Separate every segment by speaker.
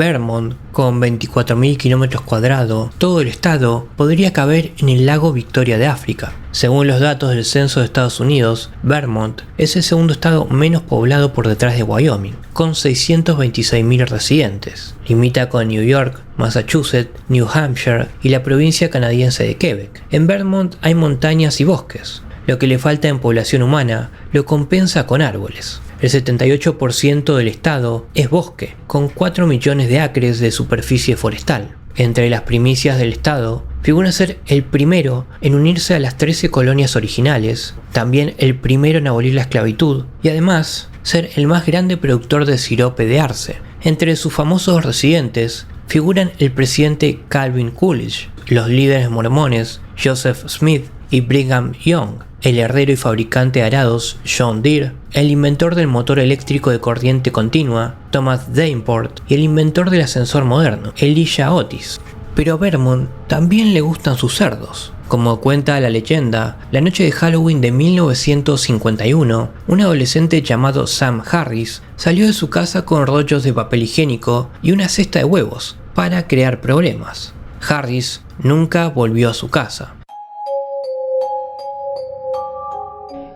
Speaker 1: Vermont, con 24.000 kilómetros cuadrados, todo el estado podría caber en el lago Victoria de África. Según los datos del censo de Estados Unidos, Vermont es el segundo estado menos poblado por detrás de Wyoming, con 626.000 residentes. Limita con New York, Massachusetts, New Hampshire y la provincia canadiense de Quebec. En Vermont hay montañas y bosques. Lo que le falta en población humana lo compensa con árboles. El 78% del estado es bosque, con 4 millones de acres de superficie forestal. Entre las primicias del estado figura ser el primero en unirse a las 13 colonias originales, también el primero en abolir la esclavitud y además ser el más grande productor de sirope de arce. Entre sus famosos residentes figuran el presidente Calvin Coolidge, los líderes mormones Joseph Smith y Brigham Young, el herrero y fabricante de arados John Deere, el inventor del motor eléctrico de corriente continua Thomas Davenport y el inventor del ascensor moderno Elisha Otis. Pero a Vermont también le gustan sus cerdos. Como cuenta la leyenda, la noche de Halloween de 1951, un adolescente llamado Sam Harris salió de su casa con rollos de papel higiénico y una cesta de huevos para crear problemas. Harris nunca volvió a su casa.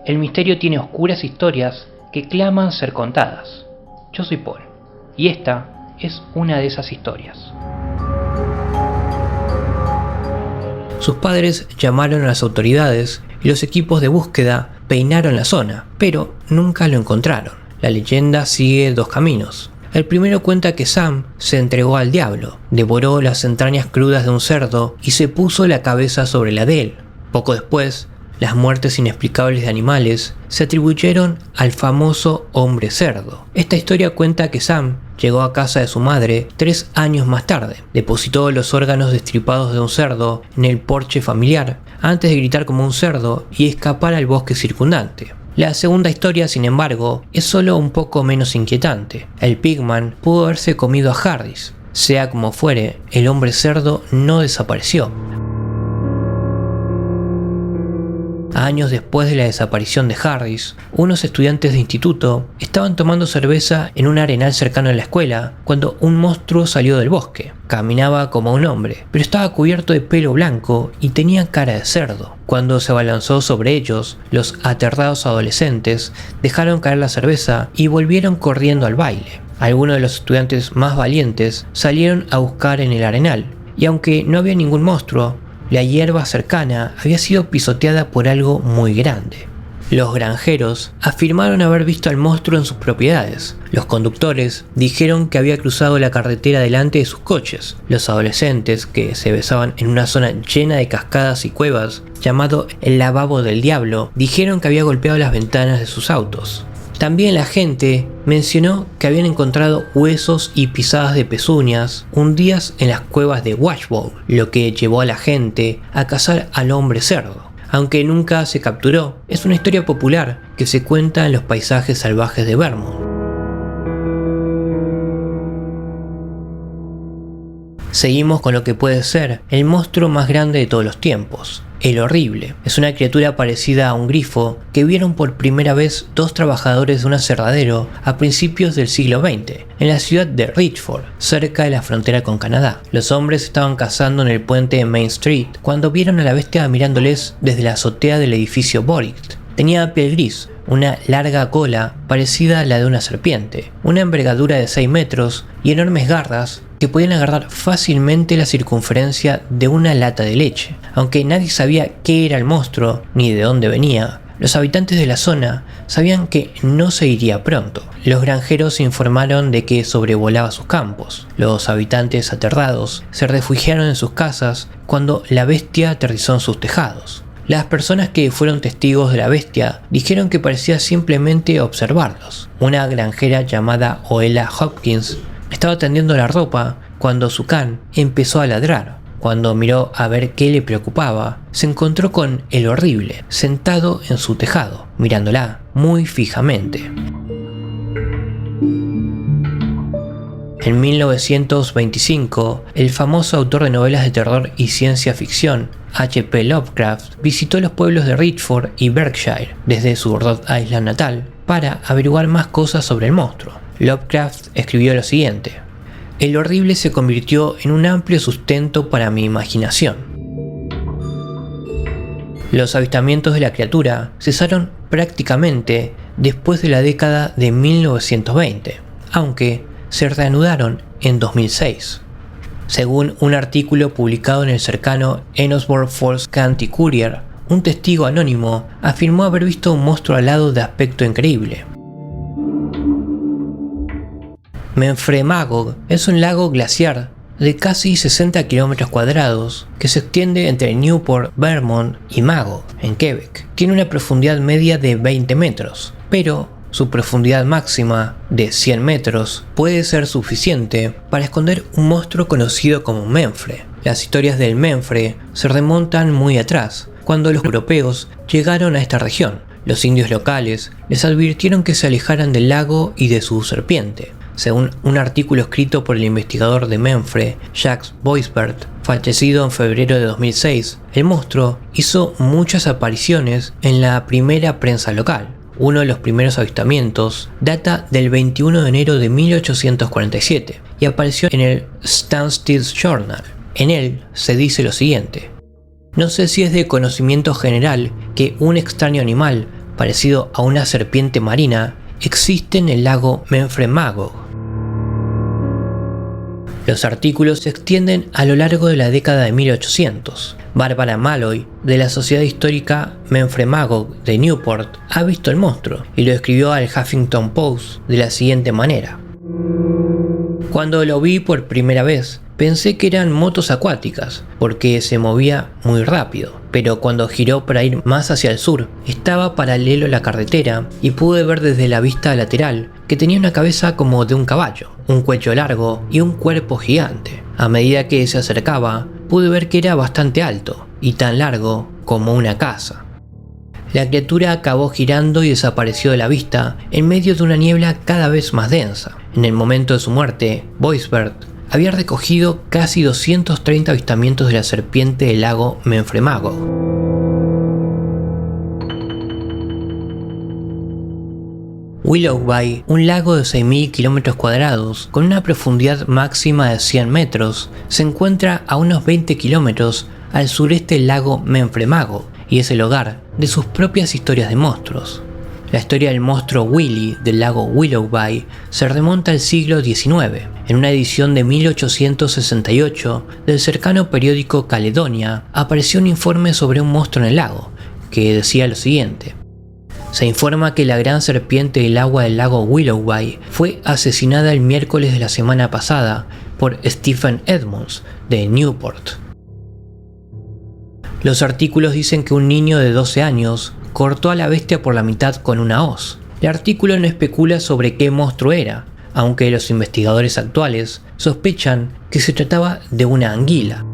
Speaker 1: El misterio tiene oscuras historias que claman ser contadas. Yo soy Paul, y esta es una de esas historias. Sus padres llamaron a las autoridades y los equipos de búsqueda peinaron la zona, pero nunca lo encontraron. La leyenda sigue dos caminos. El primero cuenta que Sam se entregó al diablo, devoró las entrañas crudas de un cerdo y se puso la cabeza sobre la de él. Poco después, las muertes inexplicables de animales se atribuyeron al famoso hombre cerdo. Esta historia cuenta que Sam llegó a casa de su madre 3 años más tarde, depositó los órganos destripados de un cerdo en el porche familiar antes de gritar como un cerdo y escapar al bosque circundante. La segunda historia, sin embargo, es solo un poco menos inquietante. El Pigman pudo haberse comido a Harris. Sea como fuere, el hombre cerdo no desapareció. Años después de la desaparición de Harris, unos estudiantes de instituto estaban tomando cerveza en un arenal cercano a la escuela cuando un monstruo salió del bosque. Caminaba como un hombre, pero estaba cubierto de pelo blanco y tenía cara de cerdo. Cuando se abalanzó sobre ellos, los aterrados adolescentes dejaron caer la cerveza y volvieron corriendo al baile. Algunos de los estudiantes más valientes salieron a buscar en el arenal, y aunque no había ningún monstruo, la hierba cercana había sido pisoteada por algo muy grande. Los granjeros afirmaron haber visto al monstruo en sus propiedades. Los conductores dijeron que había cruzado la carretera delante de sus coches. Los adolescentes, que se besaban en una zona llena de cascadas y cuevas, llamado el lavabo del diablo, dijeron que había golpeado las ventanas de sus autos. También la gente mencionó que habían encontrado huesos y pisadas de pezuñas hundidas en las cuevas de Washbowl, lo que llevó a la gente a cazar al hombre cerdo. Aunque nunca se capturó, es una historia popular que se cuenta en los paisajes salvajes de Vermont. Seguimos con lo que puede ser el monstruo más grande de todos los tiempos. El Horrible es una criatura parecida a un grifo que vieron por primera vez 2 trabajadores de un aserradero a principios del siglo XX, en la ciudad de Richford, cerca de la frontera con Canadá. Los hombres estaban cazando en el puente de Main Street cuando vieron a la bestia mirándoles desde la azotea del edificio Borict. Tenía piel gris, una larga cola parecida a la de una serpiente, una envergadura de 6 metros y enormes garras que podían agarrar fácilmente la circunferencia de una lata de leche. Aunque nadie sabía qué era el monstruo ni de dónde venía, los habitantes de la zona sabían que no se iría pronto. Los granjeros informaron de que sobrevolaba sus campos. Los habitantes aterrados se refugiaron en sus casas cuando la bestia aterrizó en sus tejados. Las personas que fueron testigos de la bestia dijeron que parecía simplemente observarlos. Una granjera llamada Oela Hopkins estaba tendiendo la ropa cuando su can empezó a ladrar. Cuando miró a ver qué le preocupaba, se encontró con el Horrible sentado en su tejado, mirándola muy fijamente. En 1925, el famoso autor de novelas de terror y ciencia ficción, H.P. Lovecraft, visitó los pueblos de Richford y Berkshire desde su Rhode Island natal para averiguar más cosas sobre el monstruo. Lovecraft escribió lo siguiente: el horrible se convirtió en un amplio sustento para mi imaginación. Los avistamientos de la criatura cesaron prácticamente después de la década de 1920, aunque se reanudaron en 2006. Según un artículo publicado en el cercano Enosburg Falls County Courier, un testigo anónimo afirmó haber visto un monstruo alado de aspecto increíble. Memphremagog Magog es un lago glaciar de casi 60 km² que se extiende entre Newport, Vermont y Magog, en Quebec. Tiene una profundidad media de 20 metros, pero su profundidad máxima de 100 metros puede ser suficiente para esconder un monstruo conocido como Memphremagog. Las historias del Memphremagog se remontan muy atrás, cuando los europeos llegaron a esta región. Los indios locales les advirtieron que se alejaran del lago y de su serpiente. Según un artículo escrito por el investigador de Memphremagog, Jacques Boisbert, fallecido en febrero de 2006, el monstruo hizo muchas apariciones en la primera prensa local. Uno de los primeros avistamientos data del 21 de enero de 1847 y apareció en el Stanstead Journal. En él se dice lo siguiente: no sé si es de conocimiento general que un extraño animal, parecido a una serpiente marina, existe en el lago Memphremagog. Los artículos se extienden a lo largo de la década de 1800. Barbara Malloy, de la Sociedad Histórica Memphremagog de Newport, ha visto el monstruo y lo escribió al Huffington Post de la siguiente manera: cuando lo vi por primera vez, pensé que eran motos acuáticas, porque se movía muy rápido, pero cuando giró para ir más hacia el sur, estaba paralelo a la carretera y pude ver desde la vista lateral que tenía una cabeza como de un caballo, un cuello largo y un cuerpo gigante. A medida que se acercaba, pude ver que era bastante alto y tan largo como una casa. La criatura acabó girando y desapareció de la vista en medio de una niebla cada vez más densa. En el momento de su muerte, Boisbert había recogido casi 230 avistamientos de la serpiente del lago Memphremagog. Willoughby, un lago de 6.000 km² con una profundidad máxima de 100 metros, se encuentra a unos 20 kilómetros al sureste del lago Memphremagog y es el hogar de sus propias historias de monstruos. La historia del monstruo Willy del lago Willoughby se remonta al siglo XIX. En una edición de 1868 del cercano periódico Caledonia apareció un informe sobre un monstruo en el lago, que decía lo siguiente: se informa que la gran serpiente del agua del lago Willoughby fue asesinada el miércoles de la semana pasada por Stephen Edmonds de Newport. Los artículos dicen que un niño de 12 años cortó a la bestia por la mitad con una hoz. El artículo no especula sobre qué monstruo era, aunque los investigadores actuales sospechan que se trataba de una anguila.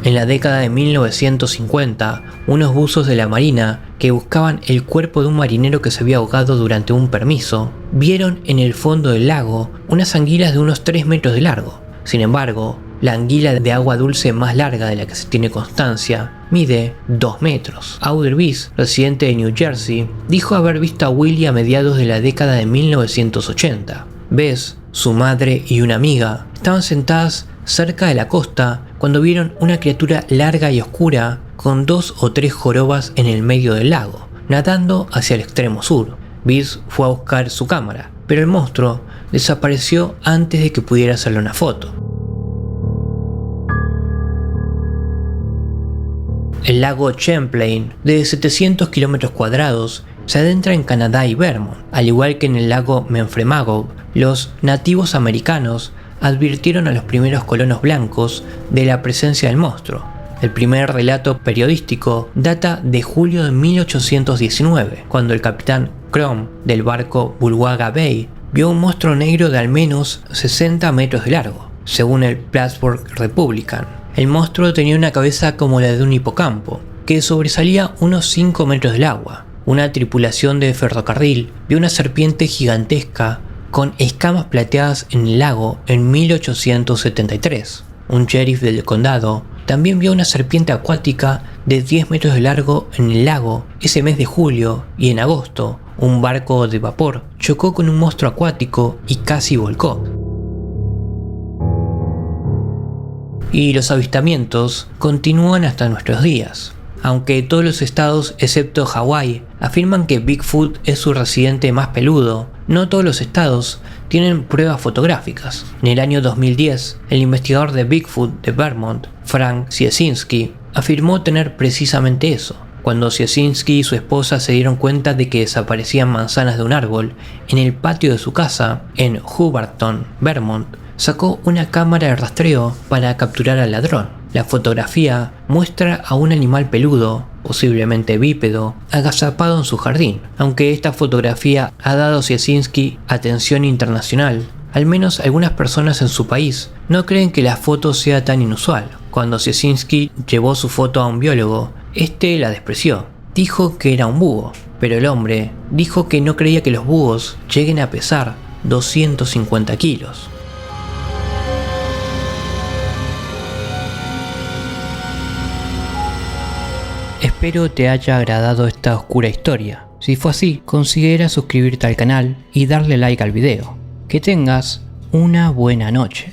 Speaker 1: En la década de 1950, unos buzos de la Marina que buscaban el cuerpo de un marinero que se había ahogado durante un permiso, vieron en el fondo del lago unas anguilas de unos 3 metros de largo. Sin embargo, la anguila de agua dulce más larga de la que se tiene constancia mide 2 metros. Audrey Biss, residente de New Jersey, dijo haber visto a Willy a mediados de la década de 1980. Bess, su madre y una amiga estaban sentadas cerca de la costa cuando vieron una criatura larga y oscura con 2 o 3 jorobas en el medio del lago, nadando hacia el extremo sur. Biss fue a buscar su cámara, pero el monstruo desapareció antes de que pudiera hacerle una foto. El lago Champlain, de 700 km², se adentra en Canadá y Vermont. Al igual que en el lago Memphremagog, los nativos americanos advirtieron a los primeros colonos blancos de la presencia del monstruo. El primer relato periodístico data de julio de 1819, cuando el capitán Crom del barco Bulwaga Bay vio un monstruo negro de al menos 60 metros de largo, según el Plattsburgh Republican. El monstruo tenía una cabeza como la de un hipocampo, que sobresalía unos 5 metros del agua. Una tripulación de ferrocarril vio una serpiente gigantesca con escamas plateadas en el lago en 1873. Un sheriff del condado también vio una serpiente acuática de 10 metros de largo en el lago ese mes de julio, y en agosto un barco de vapor chocó con un monstruo acuático y casi volcó. y los avistamientos continúan hasta nuestros días. Aunque todos los estados excepto Hawái afirman que Bigfoot es su residente más peludo, no todos los estados tienen pruebas fotográficas. En el año 2010, el investigador de Bigfoot de Vermont, Frank Ciesinski, afirmó tener precisamente eso. Cuando Ciesinski y su esposa se dieron cuenta de que desaparecían manzanas de un árbol en el patio de su casa en Hubbardton, Vermont, sacó una cámara de rastreo para capturar al ladrón. La fotografía muestra a un animal peludo, posiblemente bípedo, agazapado en su jardín. Aunque esta fotografía ha dado a Ciesinski atención internacional, al menos algunas personas en su país no creen que la foto sea tan inusual. Cuando Ciesinski llevó su foto a un biólogo, este la despreció. Dijo que era un búho, pero el hombre dijo que no creía que los búhos lleguen a pesar 250 kilos. Espero te haya agradado esta oscura historia. Si fue así, considera suscribirte al canal y darle like al video. Que tengas una buena noche.